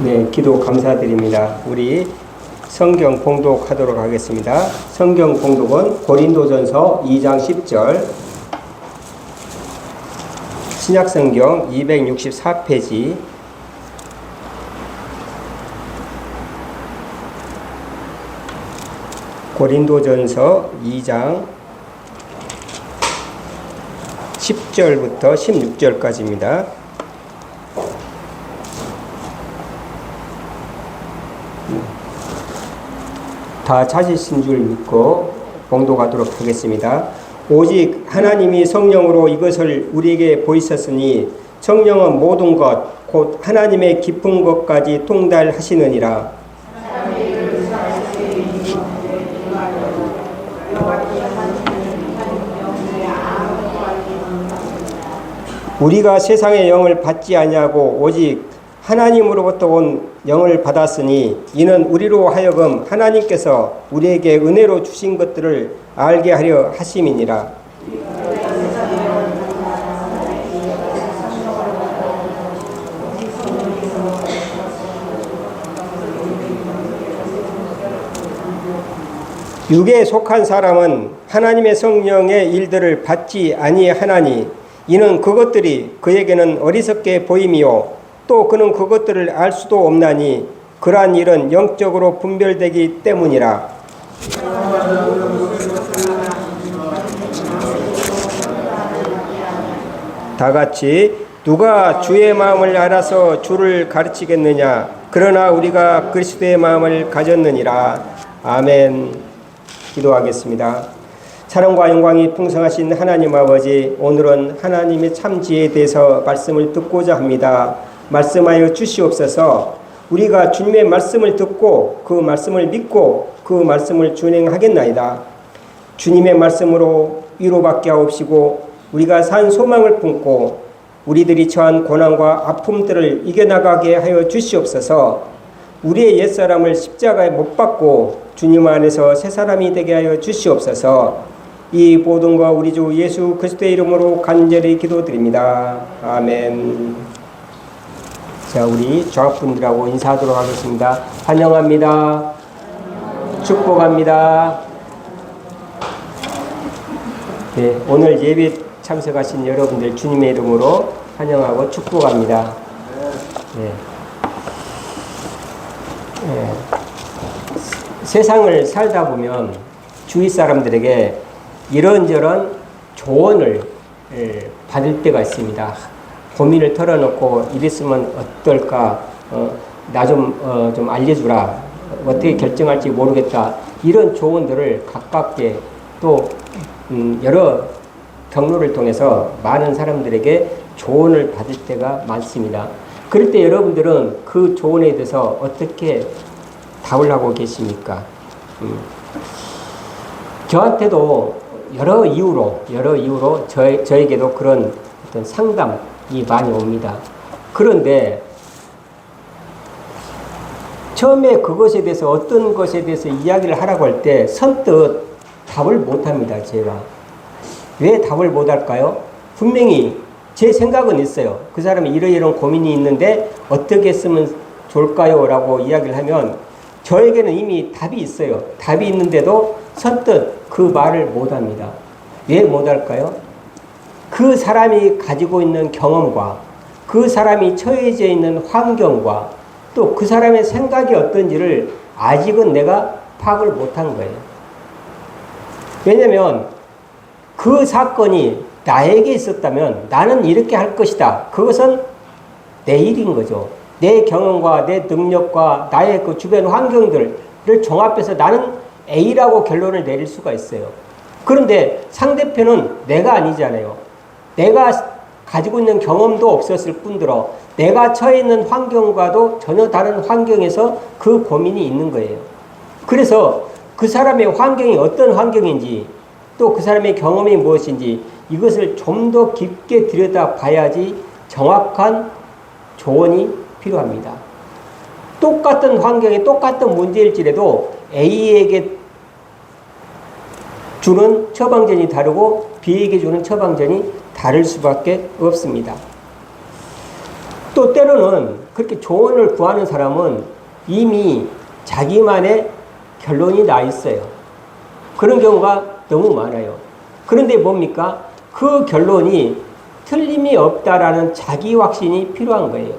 네, 기도 감사드립니다. 우리 성경 봉독하도록 하겠습니다. 성경 봉독은 고린도전서 2장 10절, 신약성경 264페이지, 고린도전서 2장 10절부터 16절까지입니다. 다 찾으신 줄 믿고 봉독하도록 하겠습니다. 오직 하나님이 성령으로 이것을 우리에게 보이셨으니 성령은 모든 것 곧 하나님의 깊은 것까지 통달하시느니라. 우리가 세상의 영을 받지 아니하고 오직 하나님으로부터 온 영을 받았으니 이는 우리로 하여금 하나님께서 우리에게 은혜로 주신 것들을 알게 하려 하심이니라. 육에 속한 사람은 하나님의 성령의 일들을 받지 아니하나니 이는 그것들이 그에게는 어리석게 보임이요 또 그는 그것들을 알 수도 없나니 그러한 일은 영적으로 분별되기 때문이라. 다같이 누가 주의 마음을 알아서 주를 가르치겠느냐. 그러나 우리가 그리스도의 마음을 가졌느니라. 아멘. 기도하겠습니다. 사랑과 영광이 풍성하신 하나님 아버지, 오늘은 하나님의 참 지혜에 대해서 말씀을 듣고자 합니다. 말씀하여 주시옵소서. 우리가 주님의 말씀을 듣고 그 말씀을 믿고 그 말씀을 준행하겠나이다. 주님의 말씀으로 위로받게 하옵시고 우리가 산 소망을 품고 우리들이 처한 고난과 아픔들을 이겨나가게 하여 주시옵소서. 우리의 옛사람을 십자가에 못 박고 주님 안에서 새 사람이 되게 하여 주시옵소서. 이 모든 거 우리 주 예수 그리스도의 이름으로 간절히 기도드립니다. 아멘. 자, 우리 조합분들하고 인사하도록 하겠습니다. 환영합니다. 축복합니다. 네, 오늘 예배 참석하신 여러분들 주님의 이름으로 환영하고 축복합니다. 네. 네. 세상을 살다 보면 주위 사람들에게 이런저런 조언을 받을 때가 있습니다. 고민을 털어놓고 이랬으면 어떨까? 나 좀 알려주라. 어떻게 결정할지 모르겠다. 이런 조언들을 가깝게 또 여러 경로를 통해서 많은 사람들에게 조언을 받을 때가 많습니다. 그럴 때 여러분들은 그 조언에 대해서 어떻게 답을 하고 계십니까? 저한테도 여러 이유로 저에게도 그런 어떤 상담이 많이 옵니다. 그런데 처음에 그것에 대해서 어떤 것에 대해서 이야기를 하라고 할 때 선뜻 답을 못합니다. 제가 왜 답을 못할까요? 분명히 제 생각은 있어요. 그 사람이 이러이러한 고민이 있는데 어떻게 했으면 좋을까요? 라고 이야기를 하면 저에게는 이미 답이 있어요. 답이 있는데도 선뜻 그 말을 못합니다. 왜 못할까요? 그 사람이 가지고 있는 경험과 그 사람이 처해져 있는 환경과 또 그 사람의 생각이 어떤지를 아직은 내가 파악을 못한 거예요. 왜냐하면 그 사건이 나에게 있었다면 나는 이렇게 할 것이다. 그것은 내 일인 거죠. 내 경험과 내 능력과 나의 그 주변 환경들을 종합해서 나는 A라고 결론을 내릴 수가 있어요. 그런데 상대편은 내가 아니잖아요. 내가 가지고 있는 경험도 없었을 뿐더러 내가 처해 있는 환경과도 전혀 다른 환경에서 그 고민이 있는 거예요. 그래서 그 사람의 환경이 어떤 환경인지 또 그 사람의 경험이 무엇인지 이것을 좀 더 깊게 들여다봐야지 정확한 조언이 필요합니다. 똑같은 환경에 똑같은 문제일지라도 A에게 주는 처방전이 다르고 B에게 주는 처방전이 다를 수밖에 없습니다. 또 때로는 그렇게 조언을 구하는 사람은 이미 자기만의 결론이 나 있어요. 그런 경우가 너무 많아요. 그런데 뭡니까? 그 결론이 틀림이 없다라는 자기 확신이 필요한 거예요.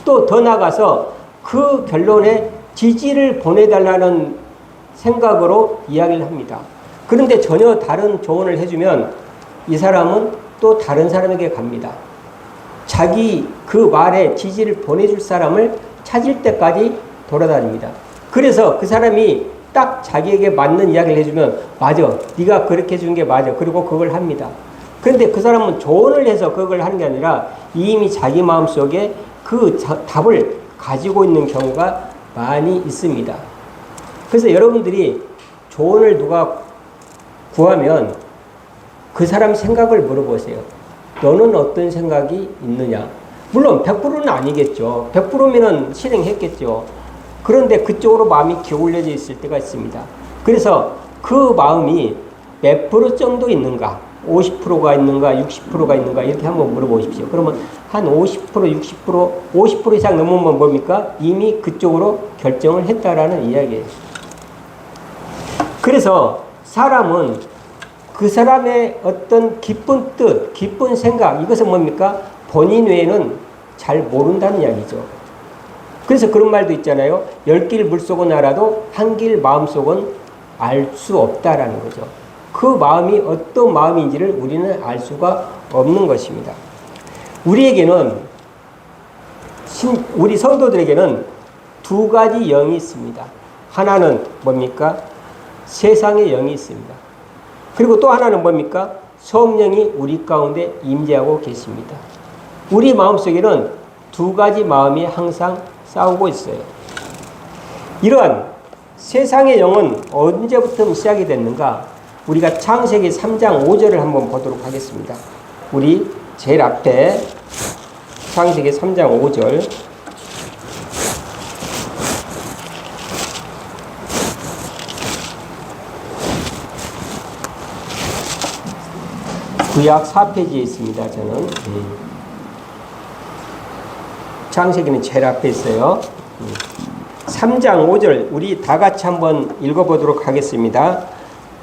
또 더 나아가서 그 결론에 지지를 보내달라는 생각으로 이야기를 합니다. 그런데 전혀 다른 조언을 해주면 이 사람은 또 다른 사람에게 갑니다. 자기 그 말에 지지를 보내줄 사람을 찾을 때까지 돌아다닙니다. 그래서 그 사람이 딱 자기에게 맞는 이야기를 해주면 맞아, 네가 그렇게 해준 게 맞아. 그리고 그걸 합니다. 그런데 그 사람은 조언을 해서 그걸 하는 게 아니라 이미 자기 마음속에 그 답을 가지고 있는 경우가 많이 있습니다. 그래서 여러분들이 조언을 누가 구하면 그 사람 생각을 물어보세요. 너는 어떤 생각이 있느냐? 물론 100%는 아니겠죠. 100%면은 실행했겠죠. 그런데 그쪽으로 마음이 기울여져 있을 때가 있습니다. 그래서 그 마음이 몇 프로 정도 있는가? 50%가 있는가? 60%가 있는가? 이렇게 한번 물어보십시오. 그러면 한 50%, 60%, 50% 이상 넘으면 뭡니까? 이미 그쪽으로 결정을 했다라는 이야기예요. 그래서 사람은 그 사람의 어떤 깊은 뜻, 깊은 생각, 이것은 뭡니까? 본인 외에는 잘 모른다는 이야기죠. 그래서 그런 말도 있잖아요. 10길 물속은 알아도 한 길 마음속은 알 수 없다라는 거죠. 그 마음이 어떤 마음인지를 우리는 알 수가 없는 것입니다. 우리에게는, 우리 성도들에게는 두 가지 영이 있습니다. 하나는 뭡니까? 세상의 영이 있습니다. 그리고 또 하나는 뭡니까? 성령이 우리 가운데 임재하고 계십니다. 우리 마음속에는 두 가지 마음이 항상 싸우고 있어요. 이러한 세상의 영은 언제부터 시작이 됐는가? 우리가 창세기 3장 5절을 한번 보도록 하겠습니다. 우리 제일 앞에 창세기 3장 5절. 구약 4페이지에 있습니다. 저는 창세기는 제일 앞에 있어요. 3장 5절 우리 다 같이 한번 읽어보도록 하겠습니다.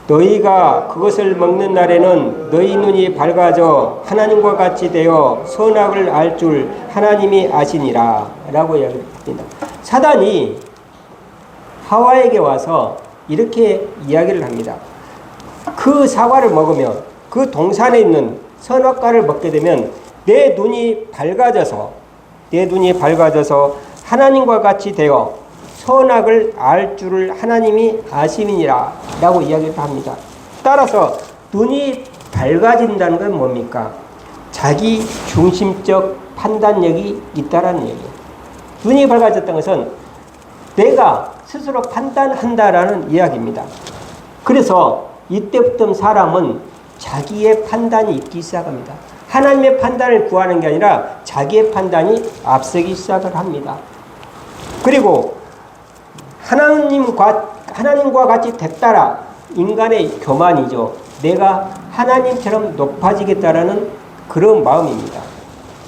너희가 그것을 먹는 날에는 너희 눈이 밝아져 하나님과 같이 되어 선악을 알 줄 하나님이 아시니라 라고 이야기합니다. 사단이 하와에게 와서 이렇게 이야기를 합니다. 그 사과를 먹으면, 그 동산에 있는 선악과를 먹게 되면 내 눈이 밝아져서 하나님과 같이 되어 선악을 알 줄을 하나님이 아심이니라 라고 이야기를 합니다. 따라서 눈이 밝아진다는 건 뭡니까? 자기 중심적 판단력이 있다라는 얘기예요. 눈이 밝아졌다는 것은 내가 스스로 판단한다라는 이야기입니다. 그래서 이때부터 사람은 자기의 판단이 있기 시작합니다. 하나님의 판단을 구하는 게 아니라 자기의 판단이 앞서기 시작을 합니다. 그리고 하나님과 같이 됐다라 인간의 교만이죠. 내가 하나님처럼 높아지겠다라는 그런 마음입니다.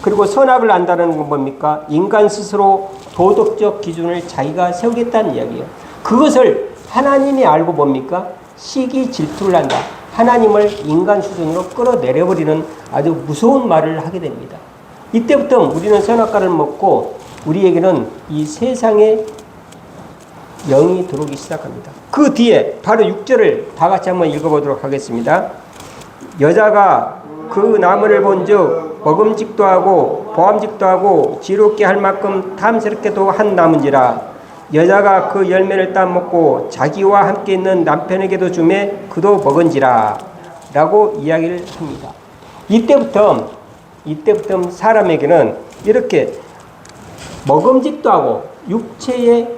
그리고 선악을 안다는 건 뭡니까? 인간 스스로 도덕적 기준을 자기가 세우겠다는 이야기예요. 그것을 하나님이 알고 뭡니까? 시기 질투를 한다. 하나님을 인간 수준으로 끌어내려버리는 아주 무서운 말을 하게 됩니다. 이때부터 우리는 선악과를 먹고 우리에게는 이 세상의 영이 들어오기 시작합니다. 그 뒤에 바로 6절을 다 같이 한번 읽어보도록 하겠습니다. 여자가 그 나무를 본즉 먹음직도 하고 보암직도 하고 지롭게 할 만큼 탐스럽게도 한 나무인지라 여자가 그 열매를 따먹고 자기와 함께 있는 남편에게도 주매 그도 먹은지라 라고 이야기를 합니다. 이때부터 사람에게는 이렇게 먹음직도 하고 육체의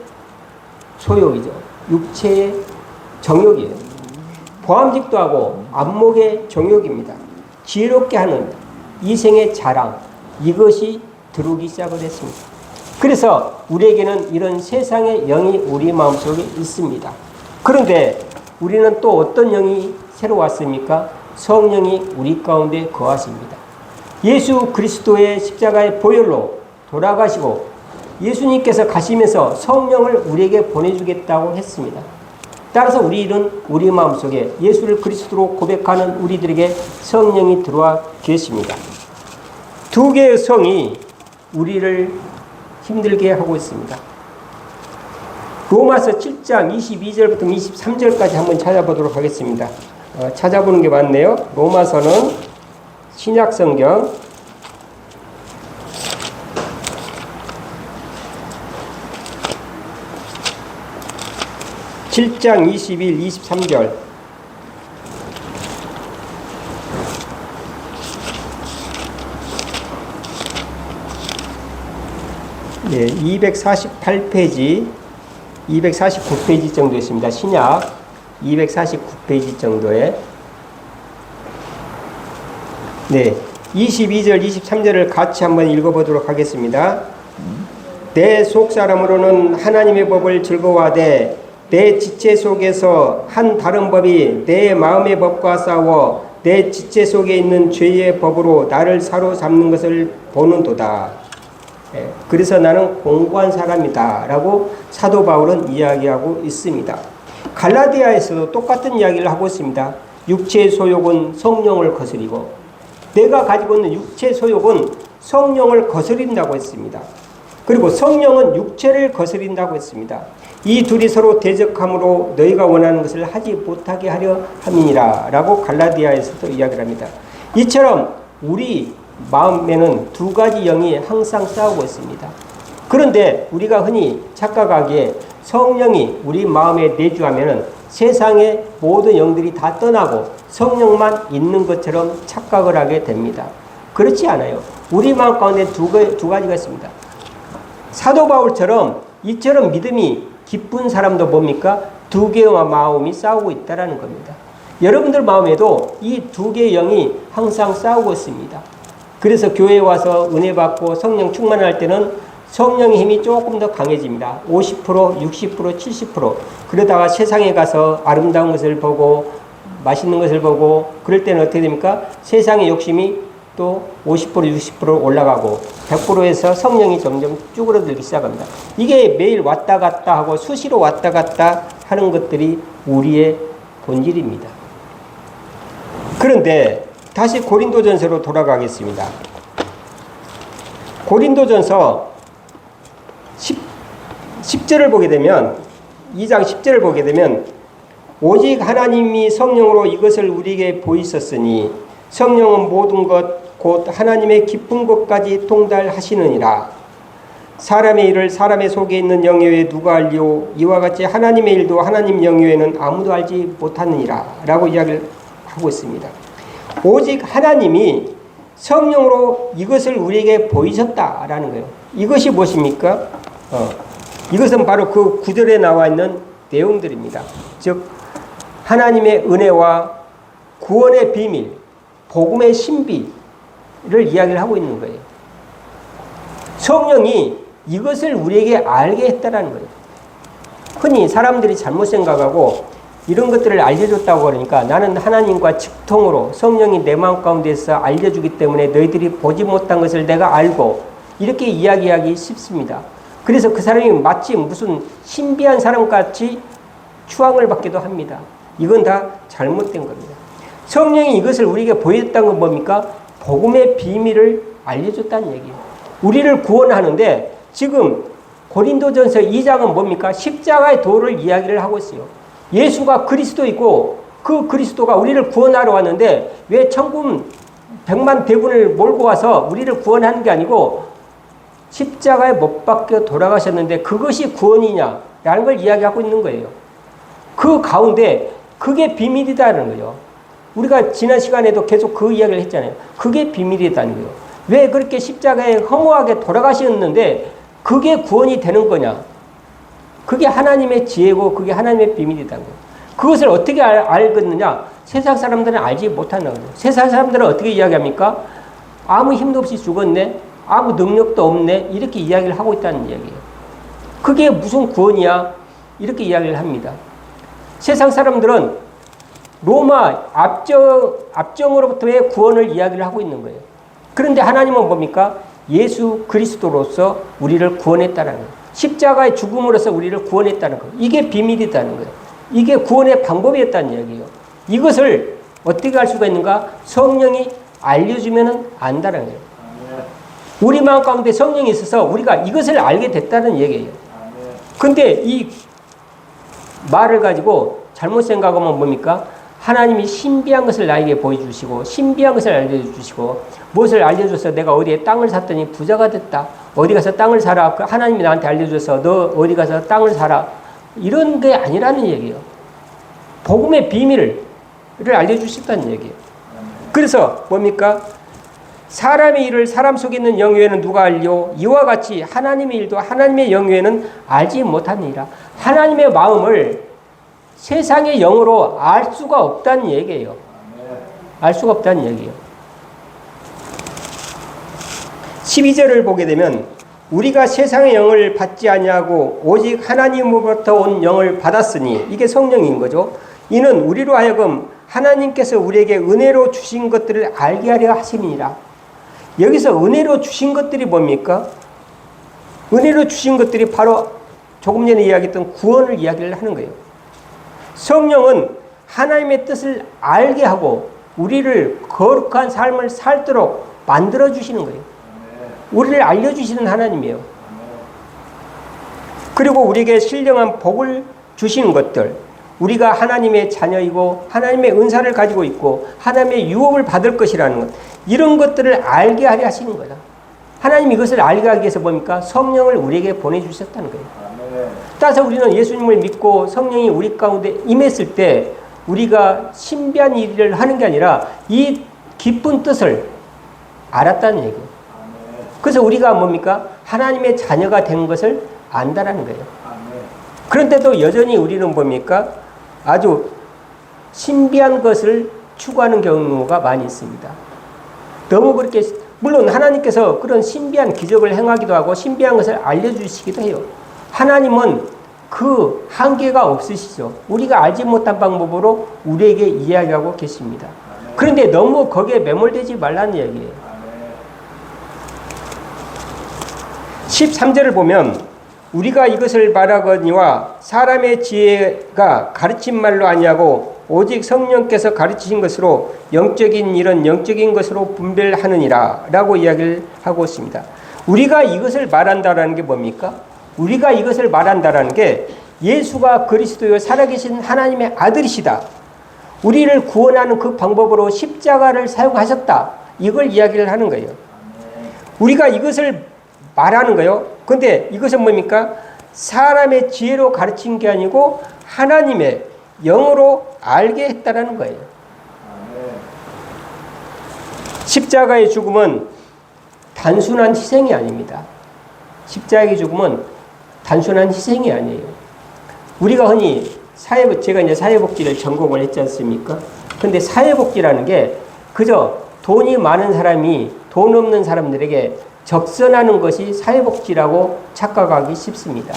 소욕이죠. 육체의 정욕이에요. 보암직도 하고 안목의 정욕입니다. 지혜롭게 하는 이생의 자랑, 이것이 들어오기 시작을 했습니다. 그래서 우리에게는 이런 세상의 영이 우리 마음속에 있습니다. 그런데 우리는 또 어떤 영이 새로 왔습니까? 성령이 우리 가운데 거하십니다. 예수 그리스도의 십자가의 보혈로 돌아가시고 예수님께서 가시면서 성령을 우리에게 보내주겠다고 했습니다. 따라서 우리는 우리 마음속에 예수를 그리스도로 고백하는 우리들에게 성령이 들어와 계십니다. 두 개의 성이 우리를 힘들게 하고 있습니다. 로마서 7장 22절부터 23절까지 한번 찾아보도록 하겠습니다. 찾아보는 게 맞네요. 로마서는 신약성경 7장 21, 23절. 네, 248페이지, 249페이지 정도 있습니다. 신약 249페이지 정도에. 네, 22절, 23절을 같이 한번 읽어보도록 하겠습니다. 내 속사람으로는 하나님의 법을 즐거워하되 내 지체 속에서 한 다른 법이 내 마음의 법과 싸워 내 지체 속에 있는 죄의 법으로 나를 사로잡는 것을 보는도다. 그래서 나는 공고한 사람이다 라고 사도 바울은 이야기하고 있습니다. 갈라디아에서도 똑같은 이야기를 하고 있습니다. 육체의 소욕은 성령을 거스리고 내가 가지고 있는 육체의 소욕은 성령을 거스린다고 했습니다. 그리고 성령은 육체를 거스린다고 했습니다. 이 둘이 서로 대적함으로 너희가 원하는 것을 하지 못하게 하려 함이니라 라고 갈라디아에서도 이야기를 합니다. 이처럼 우리 마음에는 두 가지 영이 항상 싸우고 있습니다. 그런데 우리가 흔히 착각하기에 성령이 우리 마음에 내주하면 세상의 모든 영들이 다 떠나고 성령만 있는 것처럼 착각을 하게 됩니다. 그렇지 않아요. 우리 마음 가운데 두 가지가 있습니다. 사도 바울처럼 이처럼 믿음이 기쁜 사람도 뭡니까? 두 개의 마음이 싸우고 있다는 겁니다. 여러분들 마음에도 이 두 개의 영이 항상 싸우고 있습니다. 그래서 교회에 와서 은혜 받고 성령 충만할 때는 성령의 힘이 조금 더 강해집니다. 50%, 60%, 70%. 그러다가 세상에 가서 아름다운 것을 보고 맛있는 것을 보고 그럴 때는 어떻게 됩니까? 세상의 욕심이 또 50%, 60% 올라가고 100%에서 성령이 점점 쭈그러들기 시작합니다. 이게 매일 왔다 갔다 하고 수시로 왔다 갔다 하는 것들이 우리의 본질입니다. 그런데 다시 고린도전서로 돌아가겠습니다. 고린도전서 10절을 보게 되면 2장 10절을 보게 되면 오직 하나님이 성령으로 이것을 우리에게 보이셨으니 성령은 모든 것 곧 하나님의 깊은 것까지 통달하시느니라. 사람의 일을 사람의 속에 있는 영에 외에 누가 알리오? 이와 같이 하나님의 일도 하나님 영에 외에는 아무도 알지 못하느니라 라고 이야기를 하고 있습니다. 오직 하나님이 성령으로 이것을 우리에게 보이셨다라는 거예요. 이것이 무엇입니까? 이것은 바로 그 구절에 나와 있는 내용들입니다. 즉 하나님의 은혜와 구원의 비밀, 복음의 신비를 이야기를 하고 있는 거예요. 성령이 이것을 우리에게 알게 했다라는 거예요. 흔히 사람들이 잘못 생각하고 이런 것들을 알려줬다고 그러니까 나는 하나님과 직통으로 성령이 내 마음 가운데서 알려주기 때문에 너희들이 보지 못한 것을 내가 알고 이렇게 이야기하기 쉽습니다. 그래서 그 사람이 마치 무슨 신비한 사람같이 추앙을 받기도 합니다. 이건 다 잘못된 겁니다. 성령이 이것을 우리에게 보였다는 건 뭡니까? 복음의 비밀을 알려줬다는 얘기예요. 우리를 구원하는데 지금 고린도전서 2장은 뭡니까? 십자가의 도를 이야기를 하고 있어요. 예수가 그리스도이고 그 그리스도가 우리를 구원하러 왔는데 왜 천군 백만 대군을 몰고 와서 우리를 구원하는 게 아니고 십자가에 못 박혀 돌아가셨는데 그것이 구원이냐라는 걸 이야기하고 있는 거예요. 그 가운데 그게 비밀이다는 거예요. 우리가 지난 시간에도 계속 그 이야기를 했잖아요. 그게 비밀이다는 거예요. 왜 그렇게 십자가에 허무하게 돌아가셨는데 그게 구원이 되는 거냐? 그게 하나님의 지혜고 그게 하나님의 비밀이다는 거예요. 그것을 어떻게 알겠느냐? 세상 사람들은 알지 못하는 거예요. 세상 사람들은 어떻게 이야기합니까? 아무 힘도 없이 죽었네? 아무 능력도 없네? 이렇게 이야기를 하고 있다는 이야기예요. 그게 무슨 구원이야? 이렇게 이야기를 합니다. 세상 사람들은 로마 압정으로부터의 구원을 이야기를 하고 있는 거예요. 그런데 하나님은 뭡니까? 예수 그리스도로서 우리를 구원했다는 거예요. 십자가의 죽음으로써 우리를 구원했다는 거예요. 이게 비밀이라는 거예요. 이게 구원의 방법이었다는 얘기예요. 이것을 어떻게 알 수가 있는가? 성령이 알려주면 안다는 거예요. 우리 마음 가운데 성령이 있어서 우리가 이것을 알게 됐다는 얘기예요. 근데 이 말을 가지고 잘못 생각하면 뭡니까? 하나님이 신비한 것을 나에게 보여주시고 신비한 것을 알려주시고 무엇을 알려줘서 내가 어디에 땅을 샀더니 부자가 됐다. 어디 가서 땅을 사라. 하나님이 나한테 알려줘서 너 어디 가서 땅을 사라. 이런 게 아니라는 얘기예요. 복음의 비밀을 알려주셨다는 얘기예요. 그래서 뭡니까? 사람의 일을 사람 속에 있는 영유에는 누가 알려? 이와 같이 하나님의 일도 하나님의 영유에는 알지 못하니라. 하나님의 마음을 세상의 영으로 알 수가 없다는 얘기예요. 알 수가 없다는 얘기예요. 12절을 보게 되면 우리가 세상의 영을 받지 아니하고 오직 하나님으로부터 온 영을 받았으니 이게 성령인 거죠. 이는 우리로 하여금 하나님께서 우리에게 은혜로 주신 것들을 알게 하려 하심이니라. 여기서 은혜로 주신 것들이 뭡니까? 은혜로 주신 것들이 바로 조금 전에 이야기했던 구원을 이야기를 하는 거예요. 성령은 하나님의 뜻을 알게 하고 우리를 거룩한 삶을 살도록 만들어 주시는 거예요. 우리를 알려주시는 하나님이에요. 그리고 우리에게 신령한 복을 주시는 것들, 우리가 하나님의 자녀이고 하나님의 은사를 가지고 있고 하나님의 유업을 받을 것이라는 것, 이런 것들을 알게 하려 하시는 거다. 하나님이 이것을 알게 하기 위해서 뭡니까? 성령을 우리에게 보내주셨다는 거예요. 따라서 우리는 예수님을 믿고 성령이 우리 가운데 임했을 때 우리가 신비한 일을 하는 게 아니라 이 깊은 뜻을 알았다는 얘기예요. 그래서 우리가 뭡니까? 하나님의 자녀가 된 것을 안다라는 거예요. 그런데도 여전히 우리는 뭡니까? 아주 신비한 것을 추구하는 경우가 많이 있습니다. 너무 그렇게, 물론 하나님께서 그런 신비한 기적을 행하기도 하고 신비한 것을 알려주시기도 해요. 하나님은 그 한계가 없으시죠. 우리가 알지 못한 방법으로 우리에게 이야기하고 계십니다. 그런데 너무 거기에 매몰되지 말라는 얘기예요. 13절을 보면 우리가 이것을 말하거니와 사람의 지혜가 가르친 말로 아니하고 오직 성령께서 가르치신 것으로 영적인 일은 영적인 것으로 분별하느니라 라고 이야기를 하고 있습니다. 우리가 이것을 말한다라는 게 뭡니까? 우리가 이것을 말한다라는 게 예수가 그리스도요 살아계신 하나님의 아들이시다. 우리를 구원하는 그 방법으로 십자가를 사용하셨다. 이걸 이야기를 하는 거예요. 우리가 이것을 말하는 거예요. 근데 이것은 뭡니까? 사람의 지혜로 가르친 게 아니고 하나님의 영으로 알게 했다라는 거예요. 십자가의 죽음은 단순한 희생이 아닙니다. 십자가의 죽음은 단순한 희생이 아니에요. 우리가 흔히 제가 이제 사회복지를 전공을 했지 않습니까? 근데 사회복지라는 게 그저 돈이 많은 사람이 돈 없는 사람들에게 적선하는 것이 사회복지라고 착각하기 쉽습니다.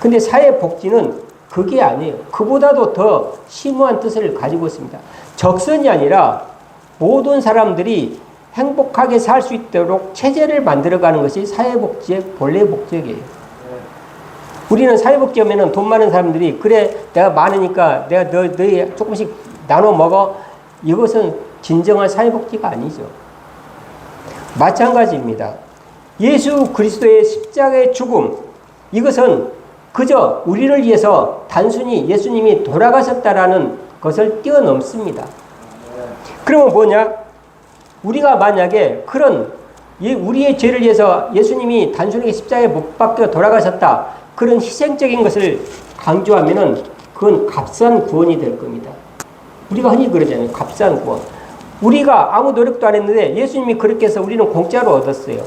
근데 사회복지는 그게 아니에요. 그보다도 더 심오한 뜻을 가지고 있습니다. 적선이 아니라 모든 사람들이 행복하게 살 수 있도록 체제를 만들어가는 것이 사회복지의 본래 목적이에요. 우리는 사회복지 하면은 돈 많은 사람들이 그래 내가 많으니까 내가 너희 조금씩 나눠 먹어. 이것은 진정한 사회복지가 아니죠. 마찬가지입니다. 예수 그리스도의 십자가의 죽음, 이것은 그저 우리를 위해서 단순히 예수님이 돌아가셨다라는 것을 뛰어넘습니다. 그러면 뭐냐? 우리가 만약에 그런 우리의 죄를 위해서 예수님이 단순하게 십자가에 못 박혀 돌아가셨다, 그런 희생적인 것을 강조하면은 그건 값싼 구원이 될 겁니다. 우리가 흔히 그러잖아요. 값싼 구원. 우리가 아무 노력도 안 했는데 예수님이 그렇게 해서 우리는 공짜로 얻었어요.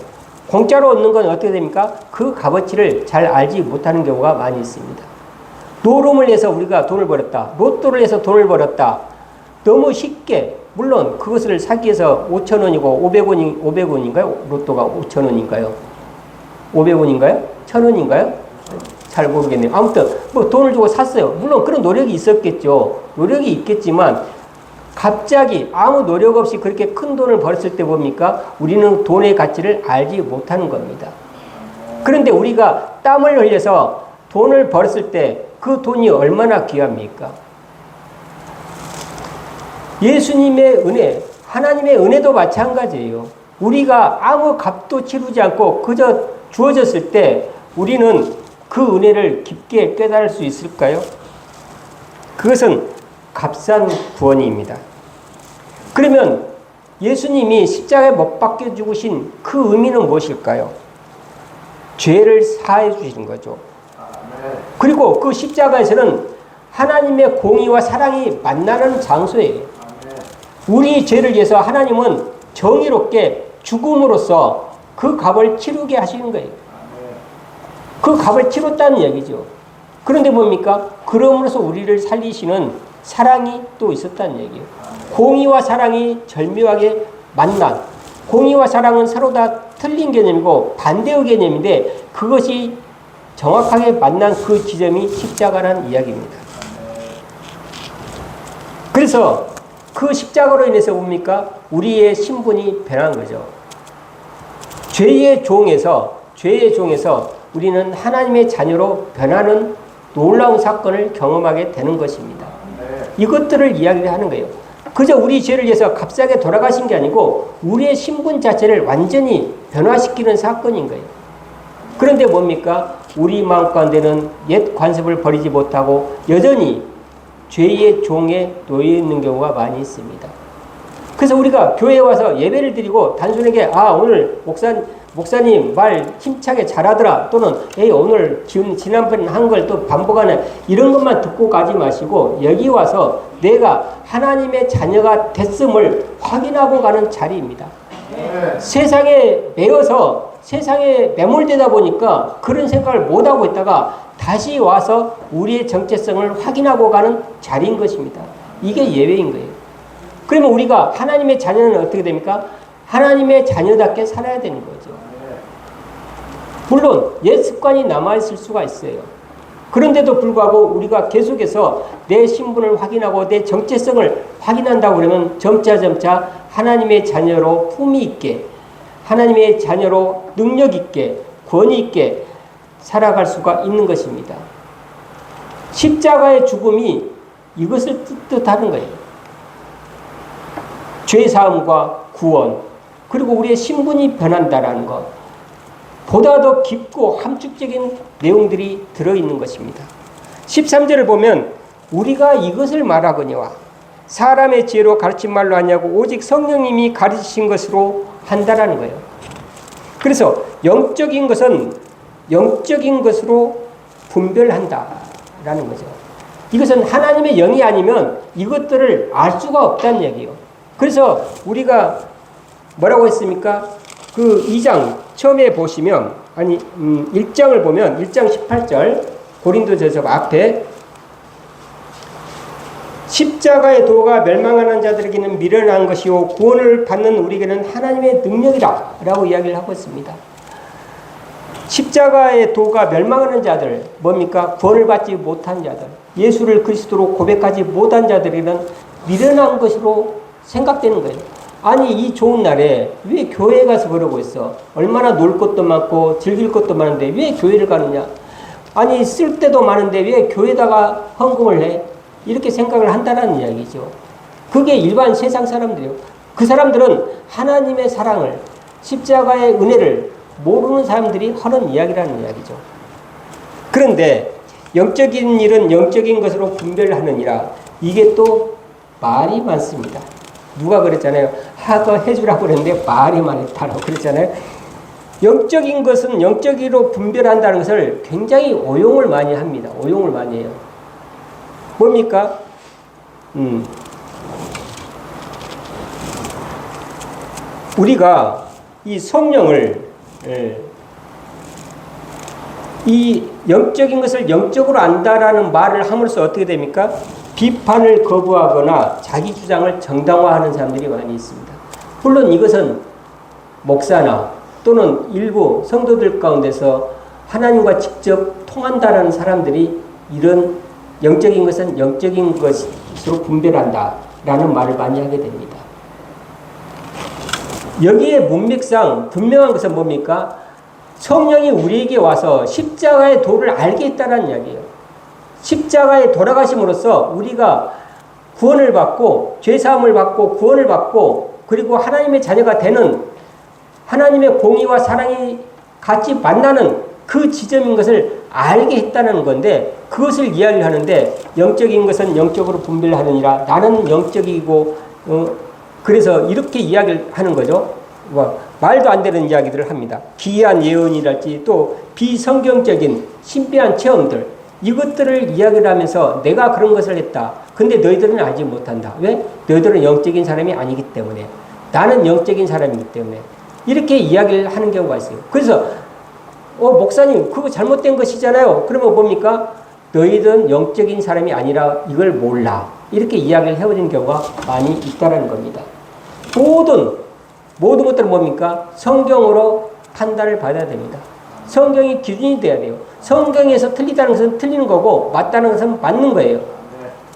공짜로 얻는 건 어떻게 됩니까? 그 값어치를 잘 알지 못하는 경우가 많이 있습니다. 노름을 해서 우리가 돈을 벌었다. 로또를 해서 돈을 벌었다. 너무 쉽게, 물론 그것을 사기 위해서 5,000원이고 500원인가요? 로또가 5,000원인가요? 500원인가요? 1,000원인가요? 잘 모르겠네요. 아무튼 뭐 돈을 주고 샀어요. 물론 그런 노력이 있었겠죠. 노력이 있겠지만 갑자기 아무 노력 없이 그렇게 큰 돈을 벌었을 때 뭡니까? 우리는 돈의 가치를 알지 못하는 겁니다. 그런데 우리가 땀을 흘려서 돈을 벌었을 때 그 돈이 얼마나 귀합니까? 예수님의 은혜, 하나님의 은혜도 마찬가지예요. 우리가 아무 값도 치르지 않고 그저 주어졌을 때 우리는 그 은혜를 깊게 깨달을 수 있을까요? 그것은 값싼 구원입니다. 그러면 예수님이 십자가에 못 박혀 죽으신 그 의미는 무엇일까요? 죄를 사해 주시는 거죠. 그리고 그 십자가에서는 하나님의 공의와 사랑이 만나는 장소예요. 우리 죄를 위해서 하나님은 정의롭게 죽음으로써 그 값을 치르게 하시는 거예요. 그 값을 치렀다는 얘기죠. 그런데 뭡니까? 그럼으로써 우리를 살리시는 사랑이 또 있었다는 얘기예요. 공의와 사랑이 절묘하게 만난, 공의와 사랑은 서로 다 틀린 개념이고 반대의 개념인데 그것이 정확하게 만난 그 지점이 십자가라는 이야기입니다. 그래서 그 십자가로 인해서 뭡니까? 우리의 신분이 변한 거죠. 죄의 종에서 우리는 하나님의 자녀로 변하는 놀라운 사건을 경험하게 되는 것입니다. 이것들을 이야기를 하는 거예요. 그저 우리 죄를 위해서 값싸게 돌아가신 게 아니고 우리의 신분 자체를 완전히 변화시키는 사건인 거예요. 그런데 뭡니까? 우리 마음 가운데는 옛 관습을 버리지 못하고 여전히 죄의 종에 놓여 있는 경우가 많이 있습니다. 그래서 우리가 교회에 와서 예배를 드리고 단순하게 오늘 목사님 말 힘차게 잘하더라 또는 오늘 지난번에 한 걸 또 반복하네 이런 것만 듣고 가지 마시고 여기 와서 내가 하나님의 자녀가 됐음을 확인하고 가는 자리입니다. 세상에 매여서 세상에 매몰되다 보니까 그런 생각을 못하고 있다가 다시 와서 우리의 정체성을 확인하고 가는 자리인 것입니다. 이게 예외인 거예요. 그러면 우리가 하나님의 자녀는 어떻게 됩니까? 하나님의 자녀답게 살아야 되는 거죠. 물론 옛 습관이 남아있을 수가 있어요. 그런데도 불구하고 우리가 계속해서 내 신분을 확인하고 내 정체성을 확인한다고 그러면 점차 하나님의 자녀로 품위 있게 하나님의 자녀로 능력 있게 권위 있게 살아갈 수가 있는 것입니다. 십자가의 죽음이 이것을 뜻하는 거예요. 죄사함과 구원 그리고 우리의 신분이 변한다라는 것 보다 더 깊고 함축적인 내용들이 들어있는 것입니다. 13절을 보면 우리가 이것을 말하거니와 사람의 지혜로 가르친 말로 하냐고 오직 성령님이 가르치신 것으로 한다라는 거예요. 그래서 영적인 것은 영적인 것으로 분별한다라는 거죠. 이것은 하나님의 영이 아니면 이것들을 알 수가 없다는 얘기예요. 그래서 우리가 뭐라고 했습니까? 그 2장 처음에 보시면 1장을 보면 1장 18절 고린도전서 앞에 십자가의 도가 멸망하는 자들에게는 미련한 것이요 구원을 받는 우리에게는 하나님의 능력이라 라고 이야기를 하고 있습니다. 십자가의 도가 멸망하는 자들 뭡니까? 구원을 받지 못한 자들 예수를 그리스도로 고백하지 못한 자들에게는 미련한 것으로 생각되는 거예요. 아니 이 좋은 날에 왜 교회에 가서 그러고 있어? 얼마나 놀 것도 많고 즐길 것도 많은데 왜 교회를 가느냐? 아니 쓸 데도 많은데 왜 교회에다가 헌금을 해? 이렇게 생각을 한다는 이야기죠. 그게 일반 세상 사람들이에요. 그 사람들은 하나님의 사랑을 십자가의 은혜를 모르는 사람들이 하는 이야기라는 이야기죠. 그런데 영적인 일은 영적인 것으로 분별하느니라 이게 또 말이 많습니다. 누가 그랬잖아요. 하거 해주라고 그랬는데 말이 많다라고 그랬잖아요. 영적인 것은 영적으로 분별한다는 것을 굉장히 오용을 많이 합니다. 오용을 많이 해요. 뭡니까? 우리가 이 성령을 이 영적인 것을 영적으로 안다라는 말을 함으로써 어떻게 됩니까? 비판을 거부하거나 자기 주장을 정당화하는 사람들이 많이 있습니다. 물론 이것은 목사나 또는 일부 성도들 가운데서 하나님과 직접 통한다라는 사람들이 이런 영적인 것은 영적인 것으로 분별한다 라는 말을 많이 하게 됩니다. 여기에 문맥상 분명한 것은 뭡니까? 성령이 우리에게 와서 십자가의 도를 알게 했다는 이야기예요. 십자가에 돌아가심으로써 우리가 구원을 받고 죄사함을 받고 구원을 받고 그리고 하나님의 자녀가 되는 하나님의 공의와 사랑이 같이 만나는 그 지점인 것을 알게 했다는 건데 그것을 이야기를 하는데 영적인 것은 영적으로 분별하느니라 나는 영적이고 그래서 이렇게 이야기를 하는 거죠. 말도 안 되는 이야기들을 합니다. 기이한 예언이랄지 또 비성경적인 신비한 체험들 이것들을 이야기를 하면서 내가 그런 것을 했다. 근데 너희들은 알지 못한다. 왜? 너희들은 영적인 사람이 아니기 때문에 나는 영적인 사람이기 때문에 이렇게 이야기를 하는 경우가 있어요. 그래서 목사님 그거 잘못된 것이잖아요. 그러면 뭡니까? 너희들은 영적인 사람이 아니라 이걸 몰라. 이렇게 이야기를 해버리는 경우가 많이 있다는 겁니다. 모든 것들은 뭡니까? 성경으로 판단을 받아야 됩니다. 성경이 기준이 돼야 돼요. 성경에서 틀리다는 것은 틀리는 거고 맞다는 것은 맞는 거예요.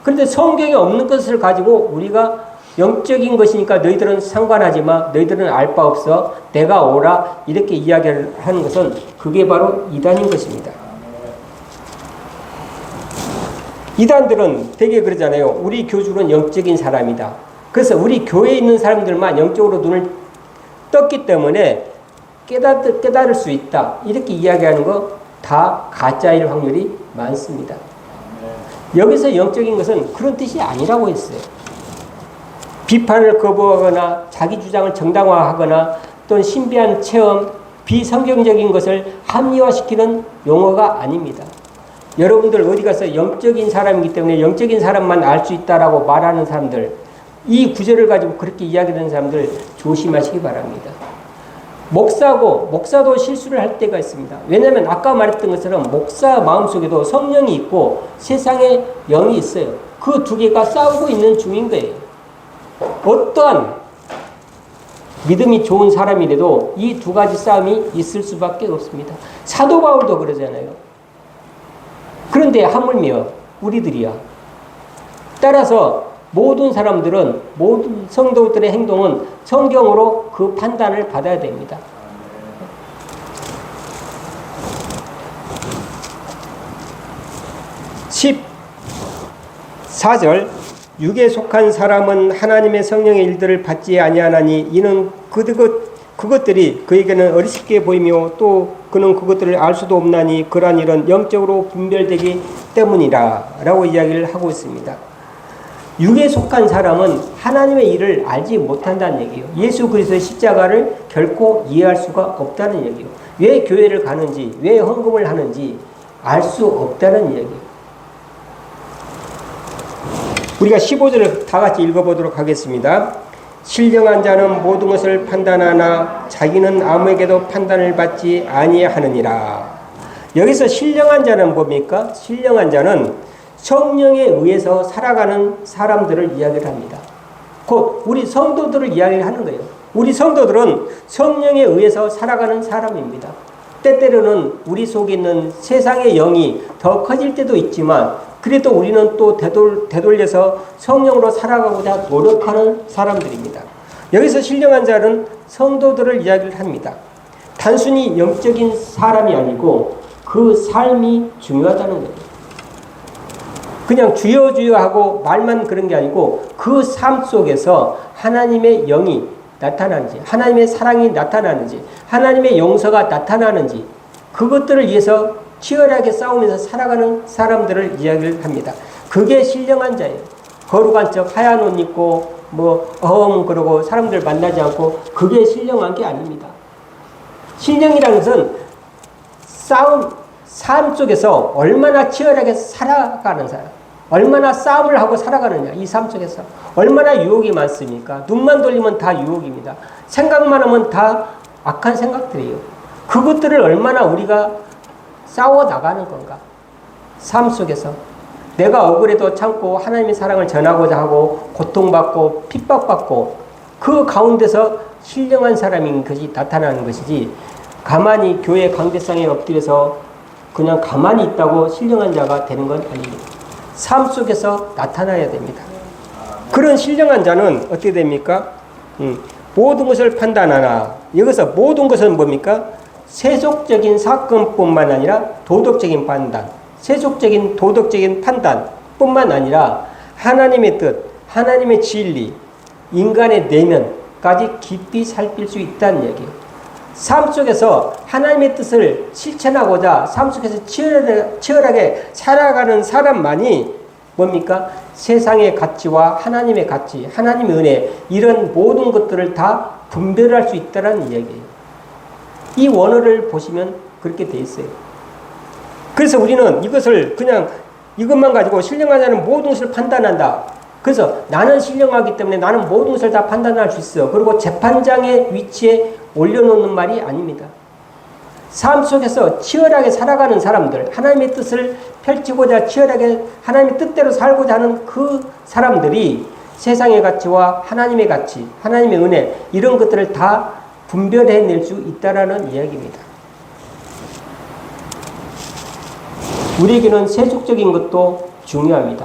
그런데 성경에 없는 것을 가지고 우리가 영적인 것이니까 너희들은 상관하지 마. 너희들은 알 바 없어. 내가 오라. 이렇게 이야기를 하는 것은 그게 바로 이단인 것입니다. 이단들은 되게 그러잖아요. 우리 교주는 영적인 사람이다. 그래서 우리 교회에 있는 사람들만 영적으로 눈을 떴기 때문에 깨달을 수 있다. 이렇게 이야기하는 거 다 가짜일 확률이 많습니다. 여기서 영적인 것은 그런 뜻이 아니라고 했어요. 비판을 거부하거나 자기 주장을 정당화하거나 또는 신비한 체험, 비성경적인 것을 합리화시키는 용어가 아닙니다. 여러분들 어디 가서 영적인 사람이기 때문에 영적인 사람만 알 수 있다라고 말하는 사람들 이 구절을 가지고 그렇게 이야기하는 사람들 조심하시기 바랍니다. 목사도 실수를 할 때가 있습니다. 왜냐하면 아까 말했던 것처럼 목사 마음속에도 성령이 있고 세상에 영이 있어요. 그 두 개가 싸우고 있는 중인 거예요. 어떠한 믿음이 좋은 사람이라도 이 두 가지 싸움이 있을 수밖에 없습니다. 사도 바울도 그러잖아요. 그런데 하물며 우리들이야. 따라서 모든 사람들은 모든 성도들의 행동은 성경으로 그 판단을 받아야 됩니다. (14절) 육에 속한 사람은 하나님의 성령의 일들을 받지 아니하나니 이는 그것들이 그에게는 어리석게 보이며 또 그는 그것들을 알 수도 없나니 그러한 일은 영적으로 분별되기 때문이라 라고 이야기를 하고 있습니다. 육에 속한 사람은 하나님의 일을 알지 못한다는 얘기예요. 예수 그리스도의 십자가를 결코 이해할 수가 없다는 얘기예요. 왜 교회를 가는지 왜 헌금을 하는지 알 수 없다는 얘기예요. 우리가 15절을 다 같이 읽어보도록 하겠습니다. 신령한 자는 모든 것을 판단하나 자기는 아무에게도 판단을 받지 아니하느니라. 여기서 신령한 자는 뭡니까? 신령한 자는 성령에 의해서 살아가는 사람들을 이야기를 합니다. 곧 우리 성도들을 이야기를 하는 거예요. 우리 성도들은 성령에 의해서 살아가는 사람입니다. 때때로는 우리 속에 있는 세상의 영이 더 커질 때도 있지만 그래도 우리는 또 되돌려서 성령으로 살아가고자 노력하는 사람들입니다. 여기서 신령한 자는 성도들을 이야기를 합니다. 단순히 영적인 사람이 아니고 그 삶이 중요하다는 거예요. 그냥 주여 주여 하고 말만 그런 게 아니고 그 삶 속에서 하나님의 영이 나타나는지 하나님의 사랑이 나타나는지 하나님의 용서가 나타나는지 그것들을 위해서 치열하게 싸우면서 살아가는 사람들을 이야기를 합니다. 그게 신령한 자예요. 거룩한 척 하얀 옷 입고 그러고 사람들 만나지 않고 그게 신령한 게 아닙니다. 신령이라는 것은 삶 속에서 얼마나 치열하게 살아가는 사람 얼마나 싸움을 하고 살아가느냐 이 삶 속에서 얼마나 유혹이 많습니까? 눈만 돌리면 다 유혹입니다. 생각만 하면 다 악한 생각들이에요. 그것들을 얼마나 우리가 싸워 나가는 건가? 삶 속에서 내가 억울해도 참고 하나님의 사랑을 전하고자 하고 고통받고 핍박받고 그 가운데서 신령한 사람인 것이 나타나는 것이지 가만히 교회 강대상에 엎드려서 그냥 가만히 있다고 신령한 자가 되는 건 아닙니다. 삶 속에서 나타나야 됩니다. 그런 신령한 자는 어떻게 됩니까? 모든 것을 판단하나, 여기서 모든 것은 뭡니까? 세속적인 사건뿐만 아니라 도덕적인 판단, 세속적인 도덕적인 판단뿐만 아니라 하나님의 뜻, 하나님의 진리, 인간의 내면까지 깊이 살필 수 있다는 얘기예요. 삶 속에서 하나님의 뜻을 실천하고자 삶 속에서 치열하게 살아가는 사람만이 뭡니까? 세상의 가치와 하나님의 가치, 하나님의 은혜, 이런 모든 것들을 다 분별할 수 있다는 이야기예요. 이 원어를 보시면 그렇게 돼 있어요. 그래서 우리는 이것을 그냥 이것만 가지고 신령한 자는 모든 것을 판단한다. 그래서 나는 신령하기 때문에 나는 모든 것을 다 판단할 수 있어. 그리고 재판장의 위치에 올려놓는 말이 아닙니다. 삶 속에서 치열하게 살아가는 사람들, 하나님의 뜻을 펼치고자 치열하게 하나님의 뜻대로 살고자 하는 그 사람들이 세상의 가치와 하나님의 가치, 하나님의 은혜, 이런 것들을 다 분별해낼 수 있다라는 이야기입니다. 우리에게는 세속적인 것도 중요합니다.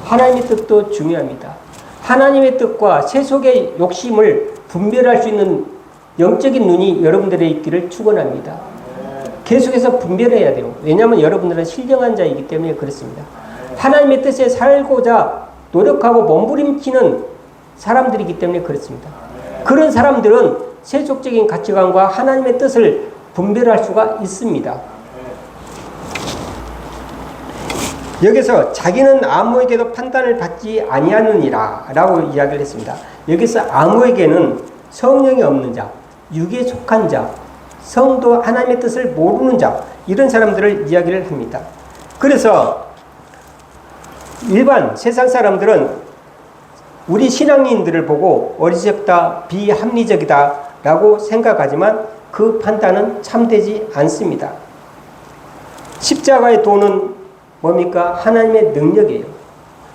하나님의 뜻도 중요합니다. 하나님의 뜻과 세속의 욕심을 분별할 수 있는 영적인 눈이 여러분들에 있기를 축원합니다. 계속해서 분별해야 돼요. 왜냐하면 여러분들은 신령한 자이기 때문에 그렇습니다. 하나님의 뜻에 살고자 노력하고 몸부림치는 사람들이기 때문에 그렇습니다. 그런 사람들은 세속적인 가치관과 하나님의 뜻을 분별할 수가 있습니다. 여기서 자기는 아무에게도 판단을 받지 아니하느니라 라고 이야기를 했습니다. 여기서 아무에게는 성령이 없는 자, 육에 속한 자, 성도 하나님의 뜻을 모르는 자, 이런 사람들을 이야기를 합니다. 그래서 일반 세상 사람들은 우리 신앙인들을 보고 어리석다, 비합리적이다 라고 생각하지만 그 판단은 참되지 않습니다. 십자가의 도는 뭡니까? 하나님의 능력이에요.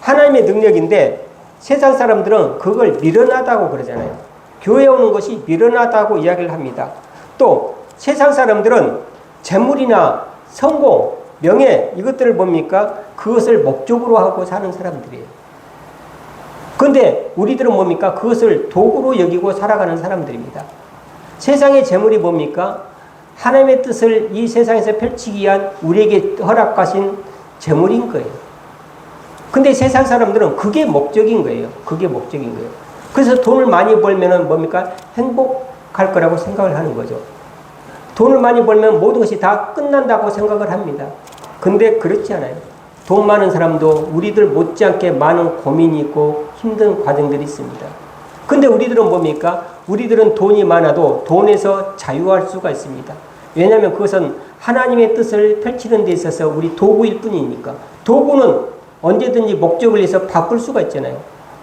하나님의 능력인데 세상 사람들은 그걸 미련하다고 그러잖아요. 교회에 오는 것이 미련하다고 이야기를 합니다. 또 세상 사람들은 재물이나 성공, 명예, 이것들을 뭡니까? 그것을 목적으로 하고 사는 사람들이에요. 그런데 우리들은 뭡니까? 그것을 도구로 여기고 살아가는 사람들입니다. 세상의 재물이 뭡니까? 하나님의 뜻을 이 세상에서 펼치기 위한 우리에게 허락하신 재물인 거예요. 근데 세상 사람들은 그게 목적인 거예요. 그게 목적인 거예요. 그래서 돈을 많이 벌면은 뭡니까? 행복할 거라고 생각을 하는 거죠. 돈을 많이 벌면 모든 것이 다 끝난다고 생각을 합니다. 근데 그렇지 않아요. 돈 많은 사람도 우리들 못지않게 많은 고민이 있고 힘든 과정들이 있습니다. 근데 우리들은 뭡니까? 우리들은 돈이 많아도 돈에서 자유할 수가 있습니다. 왜냐하면 그것은 하나님의 뜻을 펼치는 데 있어서 우리 도구일 뿐이니까. 도구는 언제든지 목적을 위해서 바꿀 수가 있잖아요.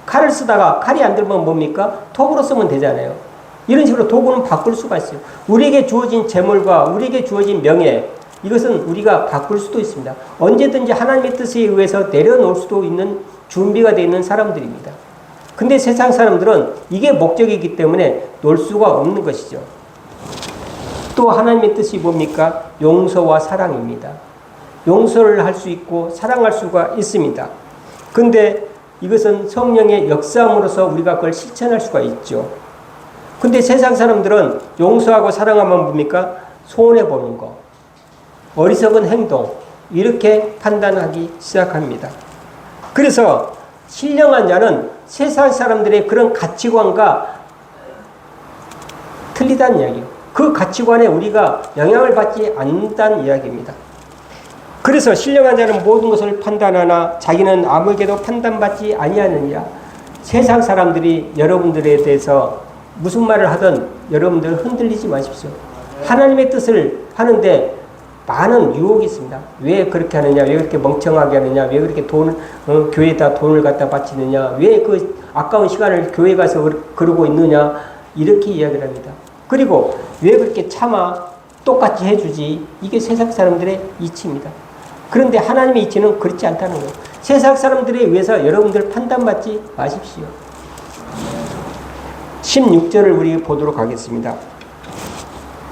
칼을 쓰다가 칼이 안 들면 뭡니까? 톱으로 쓰면 되잖아요. 이런 식으로 도구는 바꿀 수가 있어요. 우리에게 주어진 재물과 우리에게 주어진 명예, 이것은 우리가 바꿀 수도 있습니다. 언제든지 하나님의 뜻에 의해서 내려놓을 수도 있는 준비가 되어 있는 사람들입니다. 근데 세상 사람들은 이게 목적이기 때문에 놓을 수가 없는 것이죠. 또 하나님의 뜻이 뭡니까? 용서와 사랑입니다. 용서를 할 수 있고 사랑할 수가 있습니다. 근데 이것은 성령의 역사함으로써 우리가 그걸 실천할 수가 있죠. 근데 세상 사람들은 용서하고 사랑하면 뭡니까? 손해보는 거, 어리석은 행동, 이렇게 판단하기 시작합니다. 그래서 신령한 자는 세상 사람들의 그런 가치관과 틀리다는 이야기예요. 그 가치관에 우리가 영향을 받지 않는다는 이야기입니다. 그래서 신령한 자는 모든 것을 판단하나 자기는 아무에게도 판단받지 아니하느니라. 세상 사람들이 여러분들에 대해서 무슨 말을 하든 여러분들 흔들리지 마십시오. 하나님의 뜻을 하는데 많은 유혹이 있습니다. 왜 그렇게 하느냐? 왜 그렇게 멍청하게 하느냐? 왜 그렇게 교회에다 돈을 갖다 바치느냐? 왜 그 아까운 시간을 교회 가서 그러고 있느냐? 이렇게 이야기를 합니다. 그리고 왜 그렇게 참아? 똑같이 해주지? 이게 세상 사람들의 이치입니다. 그런데 하나님의 이치는 그렇지 않다는 거예요. 세상 사람들에 의해서 여러분들 판단받지 마십시오. 16절을 우리 보도록 하겠습니다.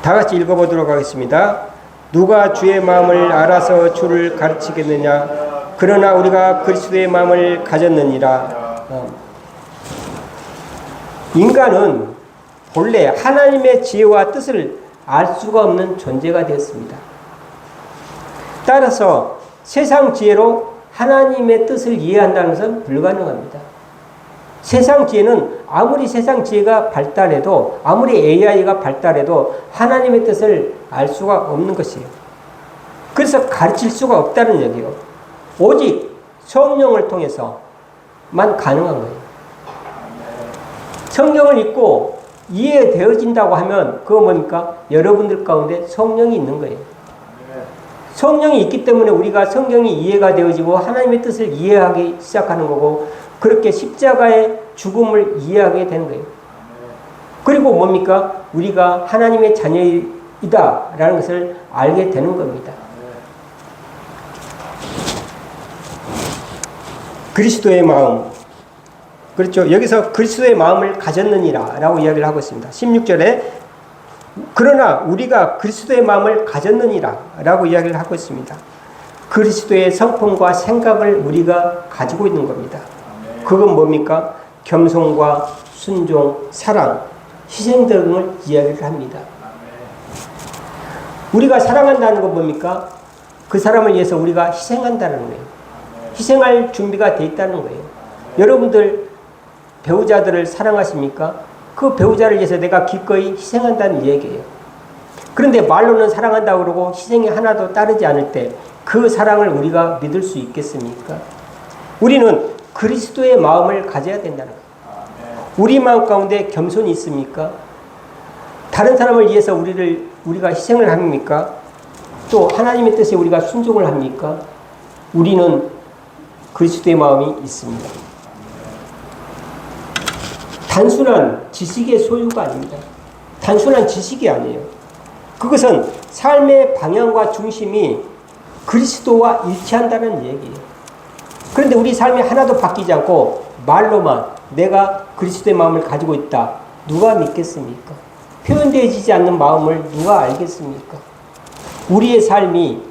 다 같이 읽어보도록 하겠습니다. 누가 주의 마음을 알아서 주를 가르치겠느냐? 그러나 우리가 그리스도의 마음을 가졌느니라. 인간은 본래 하나님의 지혜와 뜻을 알 수가 없는 존재가 되었습니다. 따라서 세상 지혜로 하나님의 뜻을 이해한다는 것은 불가능합니다. 세상 지혜는 아무리 세상 지혜가 발달해도, 아무리 AI가 발달해도 하나님의 뜻을 알 수가 없는 것이에요. 그래서 가르칠 수가 없다는 얘기예요. 오직 성령을 통해서만 가능한 거예요. 성경을 읽고 이해되어진다고 하면 그거 뭡니까? 여러분들 가운데 성령이 있는 거예요. 성령이 있기 때문에 우리가 성경이 이해가 되어지고 하나님의 뜻을 이해하기 시작하는 거고, 그렇게 십자가의 죽음을 이해하게 되는 거예요. 그리고 뭡니까? 우리가 하나님의 자녀이다라는 것을 알게 되는 겁니다. 그리스도의 마음. 그렇죠. 여기서 그리스도의 마음을 가졌느니라 라고 이야기를 하고 있습니다. 16절에 그러나 우리가 그리스도의 마음을 가졌느니라 라고 이야기를 하고 있습니다. 그리스도의 성품과 생각을 우리가 가지고 있는 겁니다. 그건 뭡니까? 겸손과 순종, 사랑, 희생 등을 이야기를 합니다. 우리가 사랑한다는 건 뭡니까? 그 사람을 위해서 우리가 희생한다는 거예요. 희생할 준비가 돼 있다는 거예요. 여러분들 배우자들을 사랑하십니까? 그 배우자를 위해서 내가 기꺼이 희생한다는 얘기예요. 그런데 말로는 사랑한다고 그러고 희생이 하나도 따르지 않을 때 그 사랑을 우리가 믿을 수 있겠습니까? 우리는 그리스도의 마음을 가져야 된다는 거예요. 우리 마음 가운데 겸손이 있습니까? 다른 사람을 위해서 우리가 희생을 합니까? 또 하나님의 뜻에 우리가 순종을 합니까? 우리는 그리스도의 마음이 있습니다. 단순한 지식의 소유가 아닙니다. 단순한 지식이 아니에요. 그것은 삶의 방향과 중심이 그리스도와 일치한다는 얘기예요. 그런데 우리 삶이 하나도 바뀌지 않고 말로만 내가 그리스도의 마음을 가지고 있다. 누가 믿겠습니까? 표현되어지지 않는 마음을 누가 알겠습니까? 우리의 삶이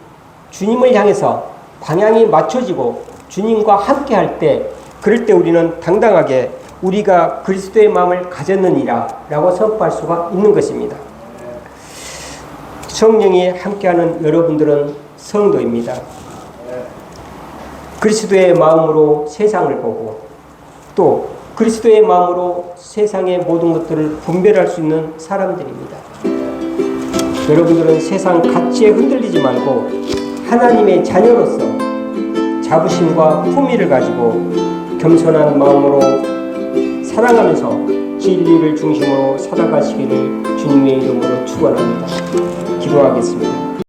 주님을 향해서 방향이 맞춰지고 주님과 함께 할 때, 그럴 때 우리는 당당하게 우리가 그리스도의 마음을 가졌느니라 라고 선포할 수가 있는 것입니다. 성령이 함께하는 여러분들은 성도입니다. 그리스도의 마음으로 세상을 보고 또 그리스도의 마음으로 세상의 모든 것들을 분별할 수 있는 사람들입니다. 여러분들은 세상 가치에 흔들리지 말고 하나님의 자녀로서 자부심과 품위를 가지고 겸손한 마음으로 사랑하면서 진리를 중심으로 살아가시기를 주님의 이름으로 축원합니다. 기도하겠습니다.